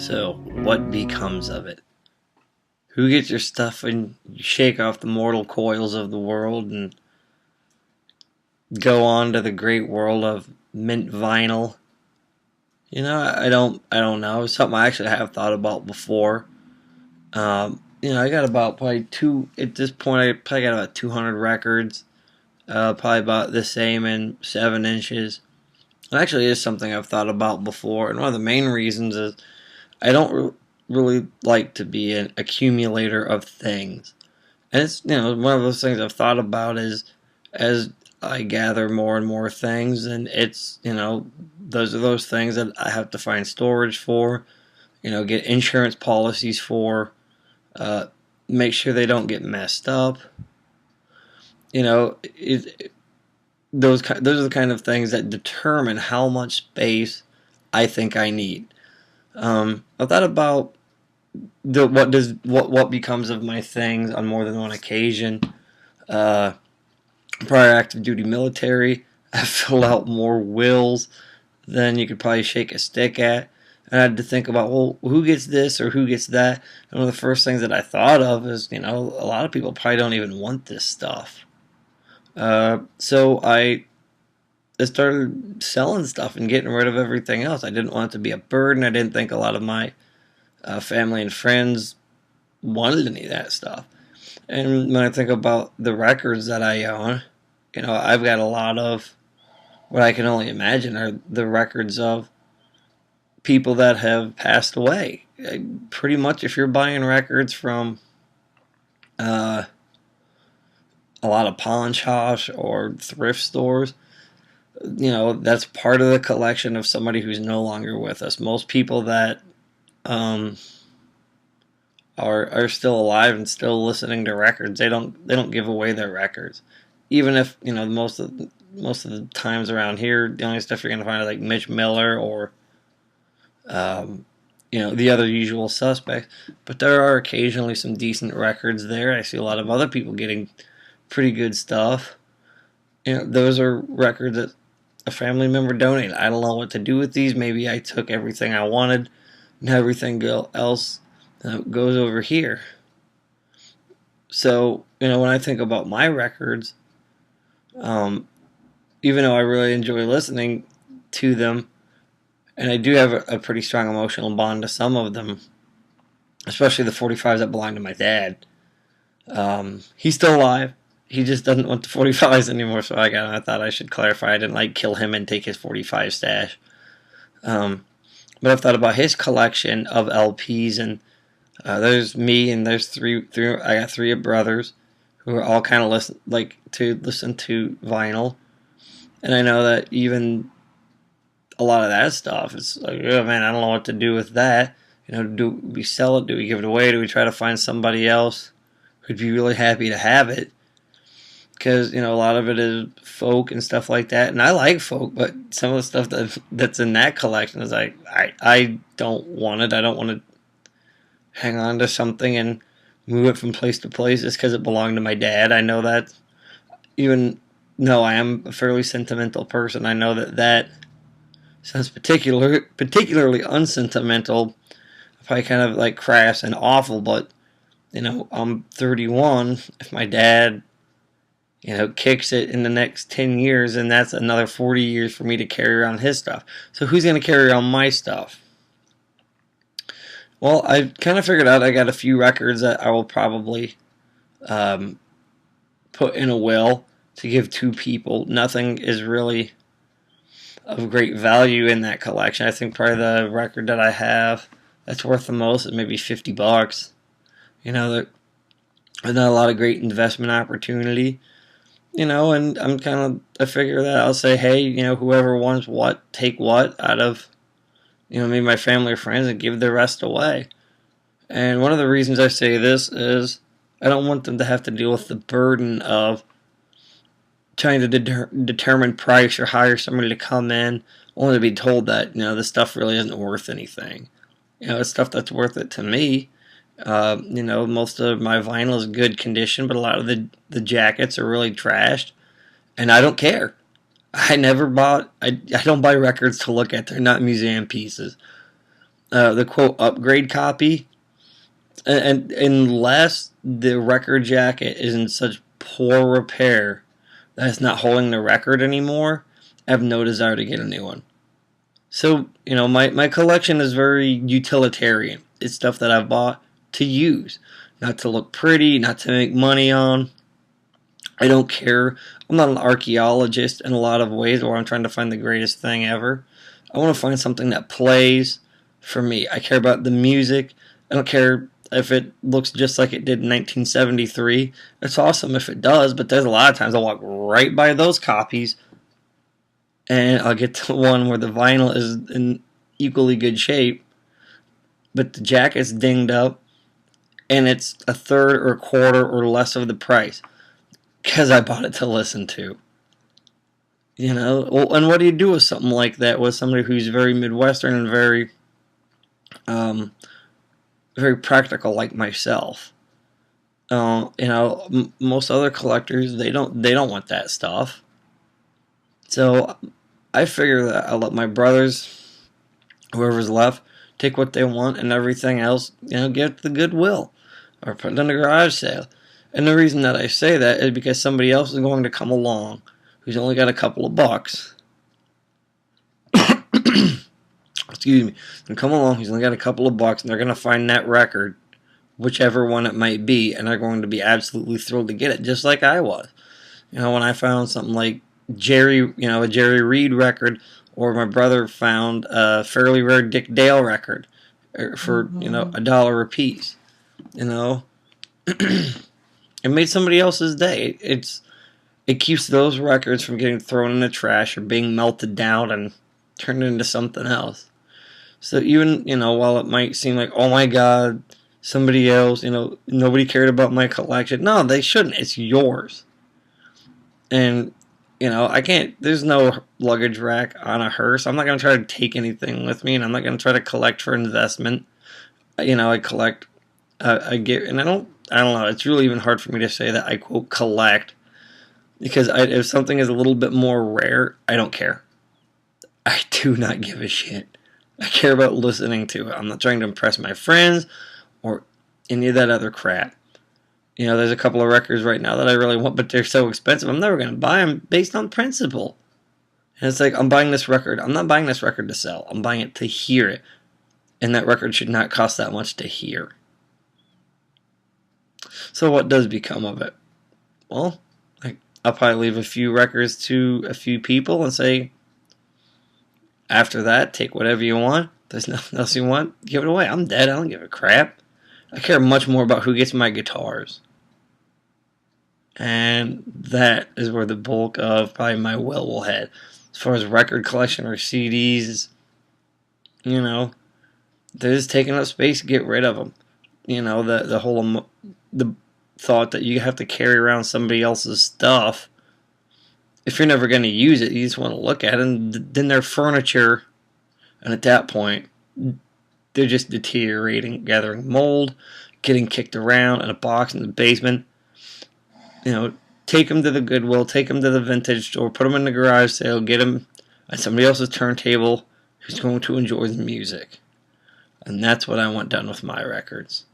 So, what becomes of it? Who gets your stuff and you shake off the mortal coils of the world and go on to the great world of mint vinyl? I don't know. It's something I actually have thought about before. I got about probably at this point, I probably got about 200 records. Probably about the same in 7 inches. It actually is something I've thought about before, and one of the main reasons is I don't really like to be an accumulator of things. And it's, one of those things I've thought about is as I gather more and more things, and it's, those are those things that I have to find storage for, get insurance policies for, uh, make sure they don't get messed up. Those are the kind of things that determine how much space I think I need. I thought about what becomes of my things on more than one occasion. Uh, Prior active duty military, I filled out more wills than you could probably shake a stick at. And I had to think about, well, who gets this or who gets that? And one of the first things that I thought of is, a lot of people probably don't even want this stuff. So I started selling stuff and getting rid of everything else. I didn't want it to be a burden. I didn't think a lot of my family and friends wanted any of that stuff. And when I think about the records that I own, I've got a lot of what I can only imagine are the records of people that have passed away. Pretty much, if you're buying records from a lot of pawn shops or thrift stores, that's part of the collection of somebody who's no longer with us. Most people that are still alive and still listening to records, they don't give away their records. Even if most of the times around here, the only stuff you're gonna find is like Mitch Miller or the other usual suspects. But there are occasionally some decent records there. I see a lot of other people getting pretty good stuff. Those are records that a family member donated. I don't know what to do with these. Maybe I took everything I wanted and everything else goes over here. So, when I think about my records, even though I really enjoy listening to them, and I do have a pretty strong emotional bond to some of them, especially the 45s that belong to my dad. He's still alive. He just doesn't want the 45s anymore, so I thought I should clarify. I didn't kill him and take his 45 stash. But I've thought about his collection of LPs, and there's me, and there's three. I got three brothers who are all kind of listen to vinyl, and I know that even a lot of that stuff, it's like, oh man, I don't know what to do with that. Do we sell it? Do we give it away? Do we try to find somebody else who'd be really happy to have it? Because a lot of it is folk and stuff like that, and I like folk, but some of the stuff that's in that collection is like I don't want it. I don't want to hang on to something and move it from place to place just because it belonged to my dad. I know that, even though I am a fairly sentimental person, I know that sounds particularly unsentimental, probably kind of like crass and awful, but I'm 31. If my dad kicks it in the next 10 years, and that's another 40 years for me to carry around his stuff. So who's going to carry around my stuff? Well, I kind of figured out I got a few records that I will probably put in a will to give to people. Nothing is really of great value in that collection. I think probably the record that I have that's worth the most is maybe $50. There's not a lot of great investment opportunity. And I figure that I'll say, hey, whoever wants what, take what out of, maybe my family or friends, and give the rest away. And one of the reasons I say this is I don't want them to have to deal with the burden of trying to determine price or hire somebody to come in, only to be told that, this stuff really isn't worth anything. It's stuff that's worth it to me. Most of my vinyl is good condition, but a lot of the jackets are really trashed, and I don't care. I don't buy records to look at. They're not museum pieces. the quote upgrade copy, and unless the record jacket is in such poor repair that it's not holding the record anymore, I have no desire to get a new one. So, my collection is very utilitarian. It's stuff that I've bought to use, not to look pretty, not to make money on. I don't care. I'm not an archaeologist in a lot of ways where I'm trying to find the greatest thing ever. I want to find something that plays for me. I care about the music. I don't care if it looks just like it did in 1973. It's awesome if it does, but there's a lot of times I'll walk right by those copies and I'll get to one where the vinyl is in equally good shape, but the jacket's dinged up and it's a third or a quarter or less of the price because I bought it to listen to. Well, and what do you do with something like that with somebody who's very Midwestern and very very practical like myself? Most other collectors, they don't want that stuff. So I figure that I'll let my brothers, whoever's left, take what they want, and everything else, give it to the Goodwill or put it in a garage sale. And the reason that I say that is because somebody else is going to come along who's only got a couple of bucks. Excuse me. And come along, he's only got a couple of bucks, and they're going to find that record, whichever one it might be, and they're going to be absolutely thrilled to get it, just like I was. When I found something like a Jerry Reed record, or my brother found a fairly rare Dick Dale record for $1 a piece. It made somebody else's day. It keeps those records from getting thrown in the trash or being melted down and turned into something else. So even, while it might seem like, oh my God, somebody else, nobody cared about my collection. No, they shouldn't. It's yours. And, I can't, there's no luggage rack on a hearse. I'm not going to try to take anything with me, and I'm not going to try to collect for investment. I collect, I get, and I don't know, it's really even hard for me to say that I quote collect, because if something is a little bit more rare, I don't care. I do not give a shit. I care about listening to it. I'm not trying to impress my friends or any of that other crap. There's a couple of records right now that I really want, but they're so expensive, I'm never going to buy them based on principle. And it's like, I'm buying this record. I'm not buying this record to sell. I'm buying it to hear it. And that record should not cost that much to hear. So what does become of it? Well, I'll probably leave a few records to a few people and say, after that, take whatever you want. If there's nothing else you want, give it away. I'm dead. I don't give a crap. I care much more about who gets my guitars. And that is where the bulk of probably my will head. As far as record collection or CDs, they're just taking up space. Get rid of them. The whole the thought that you have to carry around somebody else's stuff. If you're never going to use it, you just want to look at it, and then they're furniture. And at that point, they're just deteriorating, gathering mold, getting kicked around in a box in the basement. Take them to the Goodwill, take them to the vintage store, put them in the garage sale, get them at somebody else's turntable who's going to enjoy the music. And that's what I want done with my records.